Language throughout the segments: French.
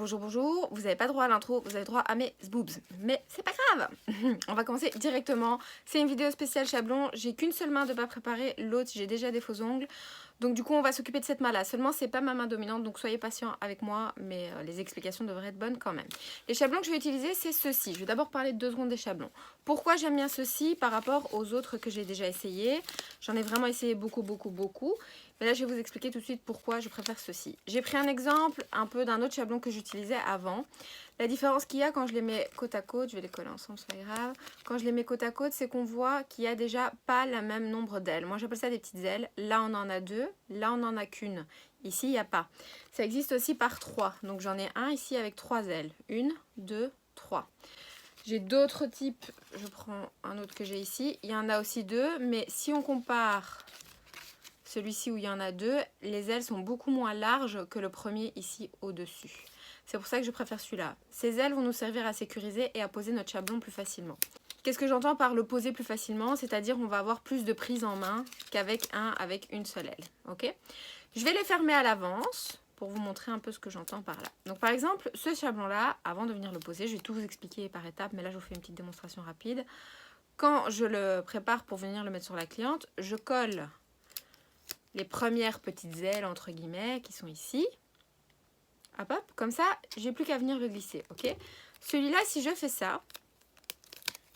bonjour, bonjour, vous n'avez pas droit à l'intro, vous avez droit à mes boobs, mais c'est pas grave. On va commencer directement, c'est une vidéo spéciale Chablon, j'ai qu'une seule main de pas préparer, l'autre j'ai déjà des faux ongles, donc du coup on va s'occuper de cette main là, seulement c'est pas ma main dominante, donc soyez patient avec moi, mais les explications devraient être bonnes quand même. Les chablons que je vais utiliser c'est ceux-ci, je vais d'abord parler de 2 secondes des chablons. Pourquoi j'aime bien ceux-ci par rapport aux autres que j'ai déjà essayé, j'en ai vraiment essayé beaucoup, mais là je vais vous expliquer tout de suite pourquoi je préfère ceux-ci. J'ai pris un exemple un peu d'un autre chablon que j'utilisais avant. La différence qu'il y a quand je les mets côte à côte, je vais les coller ensemble, c'est pas grave. Quand je les mets côte à côte, c'est qu'on voit qu'il y a déjà pas le même nombre d'ailes. Moi j'appelle ça des petites ailes. Là on en a 2, là on en a qu'une. Ici il n'y a pas. Ça existe aussi par 3. Donc j'en ai un ici avec 3 ailes. 1, 2, 3. J'ai d'autres types, je prends un autre que j'ai ici. Il y en a aussi 2, mais si on compare celui-ci où il y en a 2, les ailes sont beaucoup moins larges que le premier ici au-dessus. C'est pour ça que je préfère celui-là. Ces ailes vont nous servir à sécuriser et à poser notre chablon plus facilement. Qu'est-ce que j'entends par le poser plus facilement? C'est-à-dire on va avoir plus de prise en main qu'avec avec une seule aile. Ok? Je vais les fermer à l'avance pour vous montrer un peu ce que j'entends par là. Donc par exemple, ce chablon-là, avant de venir le poser, je vais tout vous expliquer par étapes, mais là je vous fais une petite démonstration rapide. Quand je le prépare pour venir le mettre sur la cliente, je colle les premières petites ailes entre guillemets qui sont ici. Hop hop, comme ça, j'ai plus qu'à venir le glisser, ok? Celui-là, si je fais ça,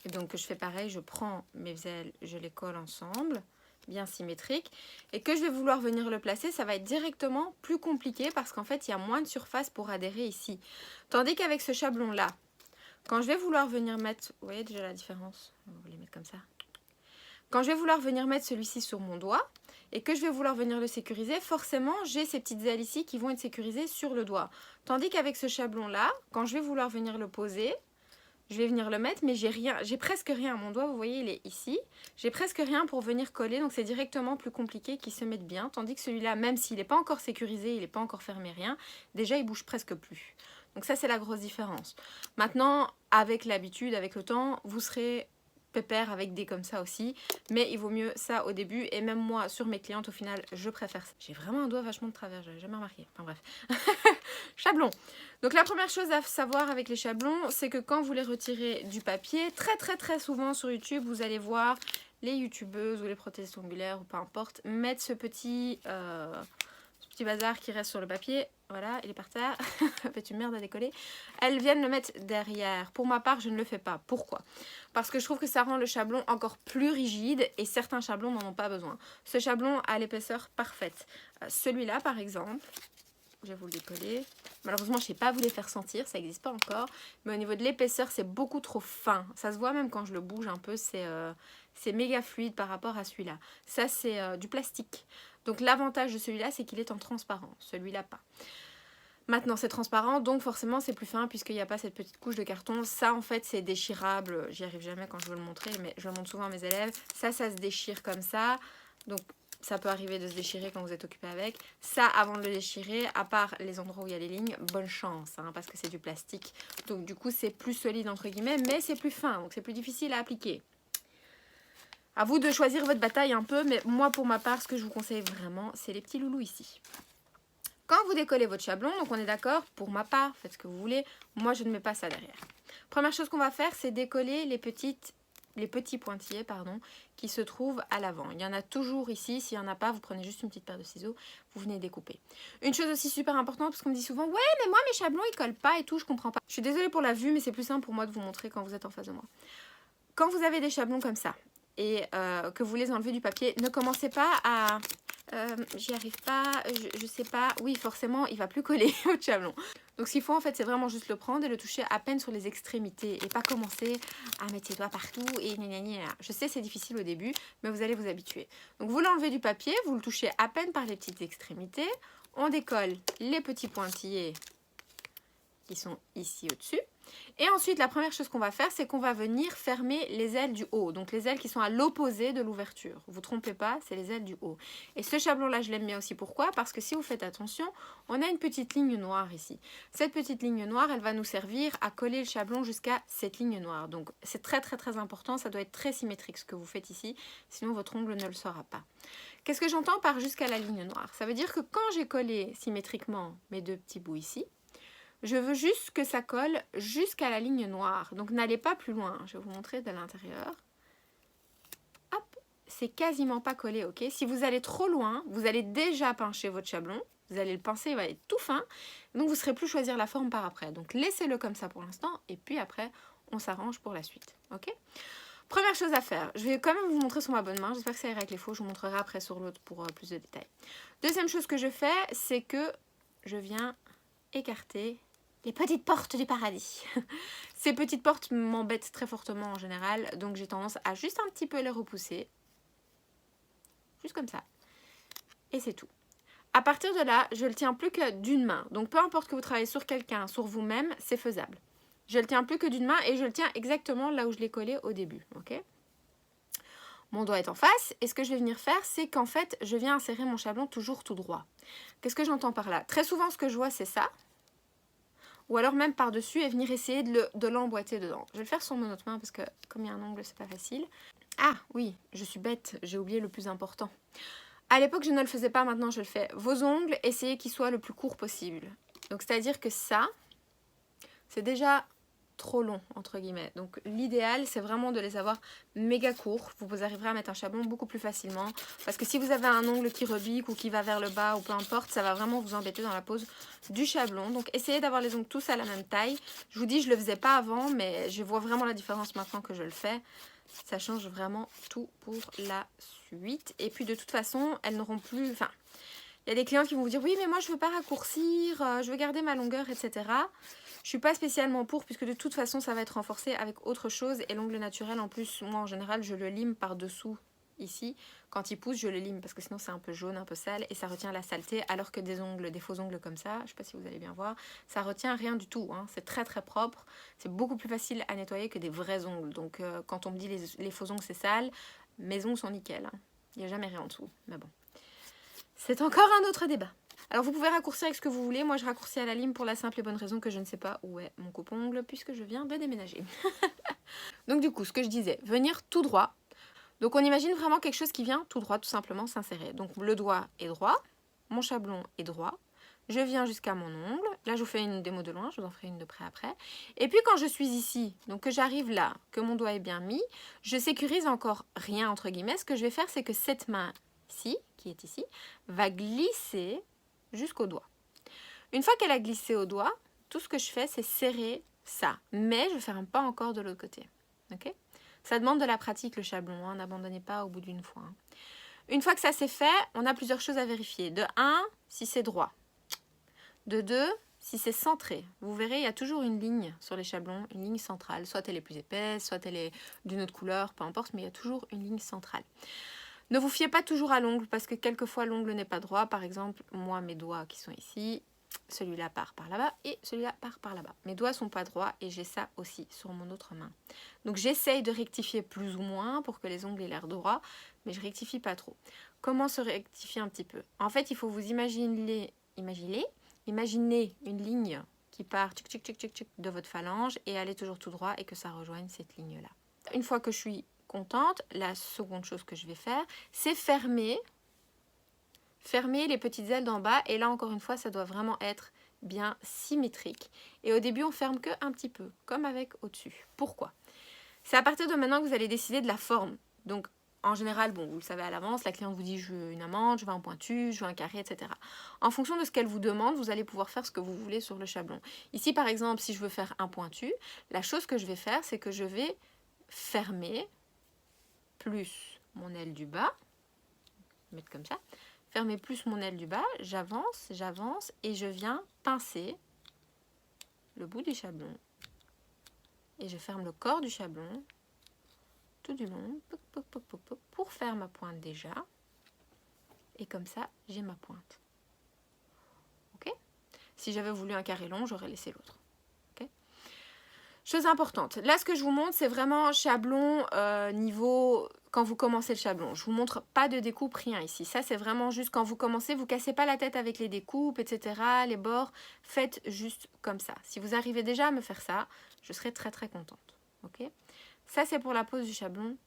et donc je fais pareil, je prends mes ailes, je les colle ensemble, bien symétrique, et que je vais vouloir venir le placer, ça va être directement plus compliqué parce qu'en fait, il y a moins de surface pour adhérer ici. Tandis qu'avec ce chablon-là, quand je vais vouloir venir mettre, vous voyez déjà la différence? On va les mettre comme ça. Quand je vais vouloir venir mettre celui-ci sur mon doigt, et que je vais vouloir venir le sécuriser, forcément j'ai ces petites ailes ici qui vont être sécurisées sur le doigt. Tandis qu'avec ce chablon là, quand je vais vouloir venir le poser, je vais venir le mettre, mais j'ai presque rien. Mon doigt, vous voyez, il est ici. J'ai presque rien pour venir coller, donc c'est directement plus compliqué qu'il se mette bien. Tandis que celui-là, même s'il n'est pas encore sécurisé, il n'est pas encore fermé rien, déjà il bouge presque plus. Donc ça c'est la grosse différence. Maintenant, avec l'habitude, avec le temps, vous serez pépère avec des comme ça aussi, mais il vaut mieux ça au début, et même moi sur mes clientes au final je préfère ça. J'ai vraiment un doigt vachement de travers, j'avais jamais remarqué, enfin bref. Chablon. Donc la première chose à savoir avec les chablons, c'est que quand vous les retirez du papier, très souvent sur YouTube vous allez voir les youtubeuses ou les prothèses ongulaires ou peu importe mettre ce petit bazar qui reste sur le papier. Voilà, il est par terre, fait une merde à décoller. Elles viennent le mettre derrière. Pour ma part, je ne le fais pas. Pourquoi? Parce que je trouve que ça rend le chablon encore plus rigide et certains chablons n'en ont pas besoin. Ce chablon a l'épaisseur parfaite. Celui-là, par exemple, je vais vous le décoller. Malheureusement, je ne sais pas vous les faire sentir, ça n'existe pas encore. Mais au niveau de l'épaisseur, c'est beaucoup trop fin. Ça se voit même quand je le bouge un peu, c'est méga fluide par rapport à celui-là. Ça, c'est du plastique. Donc l'avantage de celui-là, c'est qu'il est en transparent. Celui-là, pas. Maintenant, c'est transparent, donc forcément, c'est plus fin puisqu'il n'y a pas cette petite couche de carton. Ça, en fait, c'est déchirable. J'y arrive jamais quand je veux le montrer, mais je le montre souvent à mes élèves. Ça se déchire comme ça. Donc, ça peut arriver de se déchirer quand vous êtes occupé avec. Ça, avant de le déchirer, à part les endroits où il y a les lignes, bonne chance, hein, parce que c'est du plastique. Donc, du coup, c'est plus solide, entre guillemets, mais c'est plus fin. Donc, c'est plus difficile à appliquer. À vous de choisir votre bataille un peu, mais moi, pour ma part, ce que je vous conseille vraiment, c'est les petits loulous ici. Quand vous décollez votre chablon, donc on est d'accord, pour ma part, faites ce que vous voulez, moi je ne mets pas ça derrière. Première chose qu'on va faire, c'est décoller les petits pointillés qui se trouvent à l'avant. Il y en a toujours ici, s'il n'y en a pas, vous prenez juste une petite paire de ciseaux, vous venez découper. Une chose aussi super importante, parce qu'on me dit souvent, ouais mais moi mes chablons ils collent pas et tout, je comprends pas. Je suis désolée pour la vue, mais c'est plus simple pour moi de vous montrer quand vous êtes en face de moi. Quand vous avez des chablons comme ça, et que vous les enlevez du papier, ne commencez pas à... j'y arrive pas, je sais pas, oui forcément il va plus coller au chablon. Donc ce qu'il faut en fait c'est vraiment juste le prendre et le toucher à peine sur les extrémités et pas commencer à mettre ses doigts partout et gna gna gna. Je sais c'est difficile au début mais vous allez vous habituer. Donc vous l'enlevez du papier, vous le touchez à peine par les petites extrémités, on décolle les petits pointillés qui sont ici au-dessus. Et ensuite, la première chose qu'on va faire, c'est qu'on va venir fermer les ailes du haut. Donc les ailes qui sont à l'opposé de l'ouverture. Vous ne vous trompez pas, c'est les ailes du haut. Et ce chablon-là, je l'aime bien aussi. Pourquoi? Parce que si vous faites attention, on a une petite ligne noire ici. Cette petite ligne noire, elle va nous servir à coller le chablon jusqu'à cette ligne noire. Donc c'est très important, ça doit être très symétrique ce que vous faites ici. Sinon, votre ongle ne le saura pas. Qu'est-ce que j'entends par jusqu'à la ligne noire? Ça veut dire que quand j'ai collé symétriquement mes deux petits bouts ici, Je veux juste que ça colle jusqu'à la ligne noire. Donc n'allez pas plus loin. Je vais vous montrer de l'intérieur. Hop, c'est quasiment pas collé, ok? Si vous allez trop loin, vous allez déjà pincer votre chablon. Vous allez le pincer, il va être tout fin. Donc vous ne saurez plus choisir la forme par après. Donc laissez-le comme ça pour l'instant. Et puis après, on s'arrange pour la suite, ok? Première chose à faire, je vais quand même vous montrer sur ma bonne main. J'espère que ça ira avec les faux. Je vous montrerai après sur l'autre pour plus de détails. Deuxième chose que je fais, c'est que je viens écarter les petites portes du paradis. Ces petites portes m'embêtent très fortement en général, donc j'ai tendance à juste un petit peu les repousser. Juste comme ça. Et c'est tout. À partir de là, je le tiens plus que d'une main. Donc peu importe que vous travaillez sur quelqu'un, sur vous-même, c'est faisable. Je le tiens plus que d'une main et je le tiens exactement là où je l'ai collé au début. Ok ? Mon doigt est en face et ce que je vais venir faire, c'est qu'en fait, je viens insérer mon chablon toujours tout droit. Qu'est-ce que j'entends par là? Très souvent, ce que je vois, c'est ça. Ou alors même par-dessus et venir essayer de l'emboîter dedans. Je vais le faire sur mon autre main parce que comme il y a un angle, c'est pas facile. Ah oui, je suis bête, j'ai oublié le plus important. À l'époque, je ne le faisais pas, maintenant je le fais. Vos ongles, essayez qu'ils soient le plus courts possible. Donc c'est-à-dire que ça, c'est déjà trop long, entre guillemets. Donc l'idéal, c'est vraiment de les avoir méga courts. Vous arriverez à mettre un chablon beaucoup plus facilement. Parce que si vous avez un ongle qui rebique ou qui va vers le bas ou peu importe, ça va vraiment vous embêter dans la pose du chablon. Donc essayez d'avoir les ongles tous à la même taille. Je vous dis, je ne le faisais pas avant, mais je vois vraiment la différence maintenant que je le fais. Ça change vraiment tout pour la suite. Et puis de toute façon, elles n'auront plus... Enfin, il y a des clients qui vont vous dire, oui, mais moi je ne veux pas raccourcir, je veux garder ma longueur, etc. Je suis pas spécialement pour, puisque de toute façon, ça va être renforcé avec autre chose. Et l'ongle naturel, en plus, moi, en général, je le lime par-dessous, ici. Quand il pousse, je le lime, parce que sinon, c'est un peu jaune, un peu sale, et ça retient la saleté. Alors que des ongles, des faux ongles comme ça, je sais pas si vous allez bien voir, ça retient rien du tout. Hein. C'est très, très propre. C'est beaucoup plus facile à nettoyer que des vrais ongles. Donc, quand on me dit les faux ongles, c'est sale, mes ongles sont nickel. Hein. Il n'y a jamais rien en dessous. Mais bon, c'est encore un autre débat. Alors vous pouvez raccourcir avec ce que vous voulez. Moi je raccourcis à la lime pour la simple et bonne raison que je ne sais pas où est mon coupe-ongle puisque je viens de déménager. Donc du coup ce que je disais, venir tout droit. Donc on imagine vraiment quelque chose qui vient tout droit tout simplement s'insérer. Donc le doigt est droit, mon chablon est droit. Je viens jusqu'à mon ongle. Là je vous fais une démo de loin, je vous en ferai une de près après. Et puis quand je suis ici, donc que j'arrive là, que mon doigt est bien mis, je sécurise encore rien entre guillemets. Ce que je vais faire c'est que cette main-ci, qui est ici, va glisser jusqu'au doigt. Une fois qu'elle a glissé au doigt, tout ce que je fais, c'est serrer ça. Mais je ne ferme pas encore de l'autre côté. Okay, ça demande de la pratique, le chablon. Hein, n'abandonnez pas au bout d'une fois. Hein. Une fois que ça c'est fait, on a plusieurs choses à vérifier. De 1, si c'est droit. De 2, si c'est centré. Vous verrez, il y a toujours une ligne sur les chablons, une ligne centrale. Soit elle est plus épaisse, soit elle est d'une autre couleur, peu importe, mais il y a toujours une ligne centrale. Ne vous fiez pas toujours à l'ongle parce que quelquefois l'ongle n'est pas droit. Par exemple, moi mes doigts qui sont ici, celui-là part par là-bas et celui-là part par là-bas. Mes doigts sont pas droits et j'ai ça aussi sur mon autre main. Donc j'essaye de rectifier plus ou moins pour que les ongles aient l'air droits, mais je rectifie pas trop. Comment se rectifier un petit peu? En fait, il faut vous imaginer une ligne qui part de votre phalange et aller toujours tout droit et que ça rejoigne cette ligne-là. Une fois que je suis contente, la seconde chose que je vais faire, c'est fermer les petites ailes d'en bas. Et là, encore une fois, ça doit vraiment être bien symétrique. Et au début, on ferme que un petit peu, comme avec au-dessus. Pourquoi? C'est à partir de maintenant que vous allez décider de la forme. Donc, en général, bon, vous le savez à l'avance, la cliente vous dit je veux une amande, je veux un pointu, je veux un carré, etc. En fonction de ce qu'elle vous demande, vous allez pouvoir faire ce que vous voulez sur le chablon. Ici, par exemple, si je veux faire un pointu, la chose que je vais faire, c'est que je vais fermer plus mon aile du bas, mettre comme ça, fermer plus mon aile du bas, j'avance et je viens pincer le bout du chablon et je ferme le corps du chablon tout du long pour faire ma pointe déjà et comme ça j'ai ma pointe. Ok? Si j'avais voulu un carré long, j'aurais laissé l'autre. Chose importante, là ce que je vous montre c'est vraiment chablon niveau quand vous commencez le chablon. Je vous montre pas de découpe, rien ici. Ça c'est vraiment juste quand vous commencez, vous cassez pas la tête avec les découpes, etc. Les bords, faites juste comme ça. Si vous arrivez déjà à me faire ça, je serai très très contente. Ok? Ça c'est pour la pose du chablon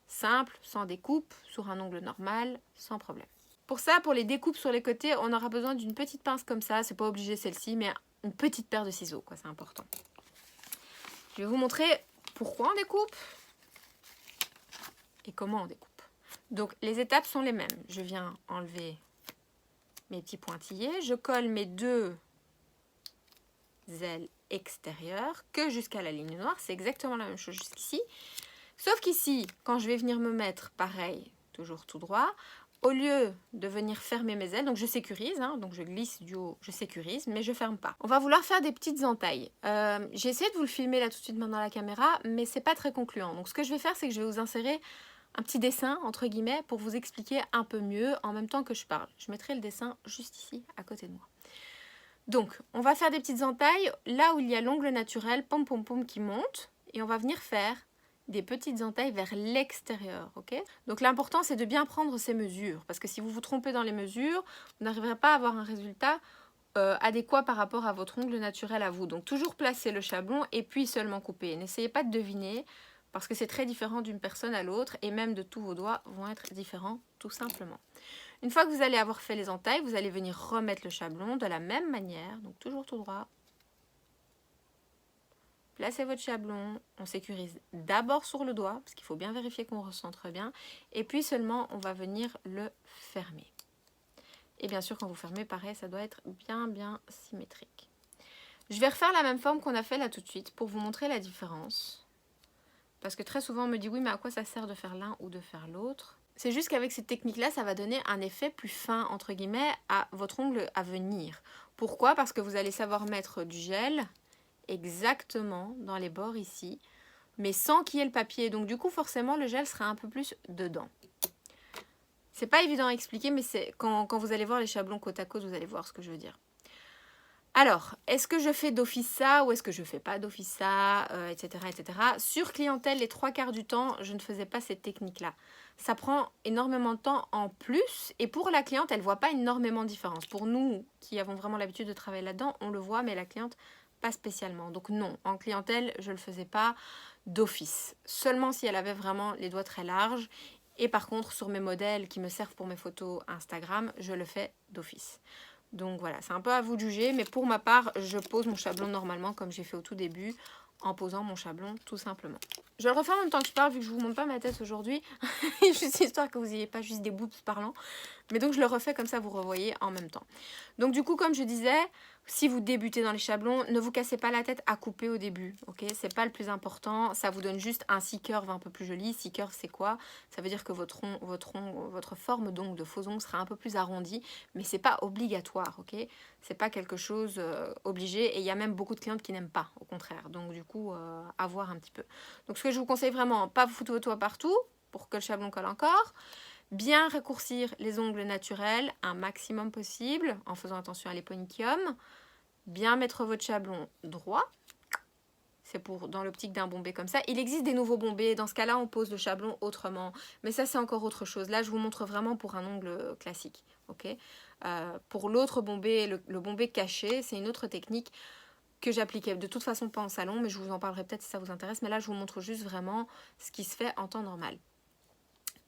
simple, sans découpe, sur un ongle normal, sans problème. Pour ça, pour les découpes sur les côtés, on aura besoin d'une petite pince comme ça. C'est pas obligé celle-ci, mais une petite paire de ciseaux, quoi, c'est important. Je vais vous montrer pourquoi on découpe et comment on découpe. Donc les étapes sont les mêmes. Je viens enlever mes petits pointillés, je colle mes 2 ailes extérieures que jusqu'à la ligne noire, c'est exactement la même chose jusqu'ici. Sauf qu'ici, quand je vais venir me mettre, pareil, toujours tout droit, au lieu de venir fermer mes ailes, donc je sécurise, hein, donc je glisse du haut, je sécurise, mais je ferme pas. On va vouloir faire des petites entailles. J'ai essayé de vous le filmer là tout de suite maintenant à la caméra, mais c'est pas très concluant. Donc ce que je vais faire, c'est que je vais vous insérer un petit dessin, entre guillemets, pour vous expliquer un peu mieux en même temps que je parle. Je mettrai le dessin juste ici, à côté de moi. Donc, on va faire des petites entailles là où il y a l'ongle naturel, pom pom pom, qui monte, et on va venir faire des petites entailles vers l'extérieur, ok? Donc l'important, c'est de bien prendre ces mesures, parce que si vous vous trompez dans les mesures, vous n'arriverez pas à avoir un résultat adéquat par rapport à votre ongle naturel à vous. Donc toujours placer le chablon et puis seulement couper. N'essayez pas de deviner, parce que c'est très différent d'une personne à l'autre, et même de tous vos doigts vont être différents, tout simplement. Une fois que vous allez avoir fait les entailles, vous allez venir remettre le chablon de la même manière, donc toujours tout droit. Placez votre chablon, on sécurise d'abord sur le doigt, parce qu'il faut bien vérifier qu'on recentre bien, et puis seulement on va venir le fermer. Et bien sûr, quand vous fermez, pareil, ça doit être bien symétrique. Je vais refaire la même forme qu'on a fait là tout de suite, pour vous montrer la différence. Parce que très souvent on me dit, oui, mais à quoi ça sert de faire l'un ou de faire l'autre? C'est juste qu'avec cette technique-là, ça va donner un effet plus fin, entre guillemets, à votre ongle à venir. Pourquoi? Parce que vous allez savoir mettre du gel exactement dans les bords ici, mais sans qu'il y ait le papier. Donc du coup, forcément, le gel sera un peu plus dedans. C'est pas évident à expliquer, mais c'est quand vous allez voir les chablons côte à côte, vous allez voir ce que je veux dire. Alors, est-ce que je fais d'office ça ou est-ce que je fais pas d'office ça, etc., etc. Sur clientèle, les 3/4 du temps, je ne faisais pas cette technique-là. Ça prend énormément de temps en plus et pour la cliente, elle voit pas énormément de différence. Pour nous qui avons vraiment l'habitude de travailler là-dedans, on le voit, mais la cliente, pas spécialement. Donc non, en clientèle, je ne le faisais pas d'office. Seulement si elle avait vraiment les doigts très larges. Et par contre, sur mes modèles qui me servent pour mes photos Instagram, je le fais d'office. Donc voilà, c'est un peu à vous de juger, mais pour ma part, je pose mon chablon normalement comme j'ai fait au tout début, en posant mon chablon tout simplement. Je le refais en même temps que je parle, vu que je ne vous montre pas ma tête aujourd'hui, juste histoire que vous n'ayez pas juste des boobs parlant. Mais donc je le refais comme ça, vous revoyez en même temps. Donc du coup, comme je disais, si vous débutez dans les chablons, ne vous cassez pas la tête à couper au début, ok? C'est pas le plus important, ça vous donne juste un C-curve un peu plus joli. C-curve, c'est quoi? Ça veut dire que votre forme donc de faux ongles sera un peu plus arrondie, mais c'est pas obligatoire, ok? C'est pas quelque chose obligé, et il y a même beaucoup de clientes qui n'aiment pas, au contraire. Donc du coup, à voir un petit peu. Donc ce que je vous conseille vraiment, pas vous foutre vos doigts partout, pour que le chablon colle encore. Bien raccourcir les ongles naturels un maximum possible en faisant attention à l'éponychium. Bien mettre votre chablon droit. C'est pour dans l'optique d'un bombé comme ça. Il existe des nouveaux bombés. Dans ce cas-là, on pose le chablon autrement. Mais ça, c'est encore autre chose. Là, je vous montre vraiment pour un ongle classique. Okay, pour l'autre bombé, le bombé caché, c'est une autre technique que j'appliquais de toute façon pas en salon. Mais je vous en parlerai peut-être si ça vous intéresse. Mais là, je vous montre juste vraiment ce qui se fait en temps normal.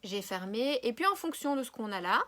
J'ai fermé et puis en fonction de ce qu'on a là,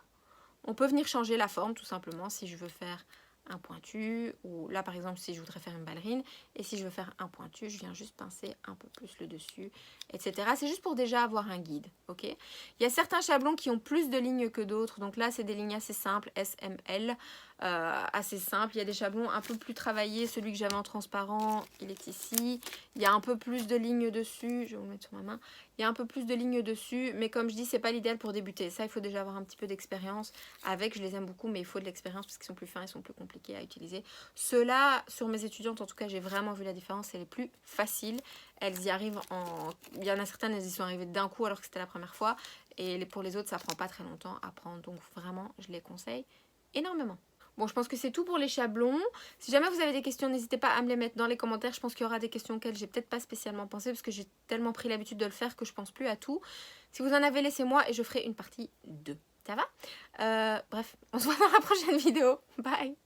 on peut venir changer la forme tout simplement si je veux faire un pointu ou là par exemple si je voudrais faire une ballerine et si je veux faire un pointu, je viens juste pincer un peu plus le dessus, etc. C'est juste pour déjà avoir un guide, ok? Il y a certains chablons qui ont plus de lignes que d'autres, donc là c'est des lignes assez simples, SML, assez simples. Il y a des chablons un peu plus travaillés, celui que j'avais en transparent, il est ici. Il y a un peu plus de lignes dessus, je vais vous le mettre sur ma main. Il y a un peu plus de lignes dessus, mais comme je dis, c'est pas l'idéal pour débuter. Ça, il faut déjà avoir un petit peu d'expérience avec. Je les aime beaucoup, mais il faut de l'expérience parce qu'ils sont plus fins, ils sont plus compliqués à utiliser. Ceux-là, sur mes étudiantes, en tout cas, j'ai vraiment vu la différence. C'est les plus faciles. Elles y arrivent en... Il y en a certaines, elles y sont arrivées d'un coup alors que c'était la première fois. Et pour les autres, ça prend pas très longtemps à prendre. Donc vraiment, je les conseille énormément. Bon, je pense que c'est tout pour les chablons. Si jamais vous avez des questions, n'hésitez pas à me les mettre dans les commentaires. Je pense qu'il y aura des questions auxquelles j'ai peut-être pas spécialement pensé parce que j'ai tellement pris l'habitude de le faire que je pense plus à tout. Si vous en avez, laissez-moi et je ferai une partie 2. Ça va? Bref, on se voit dans la prochaine vidéo. Bye!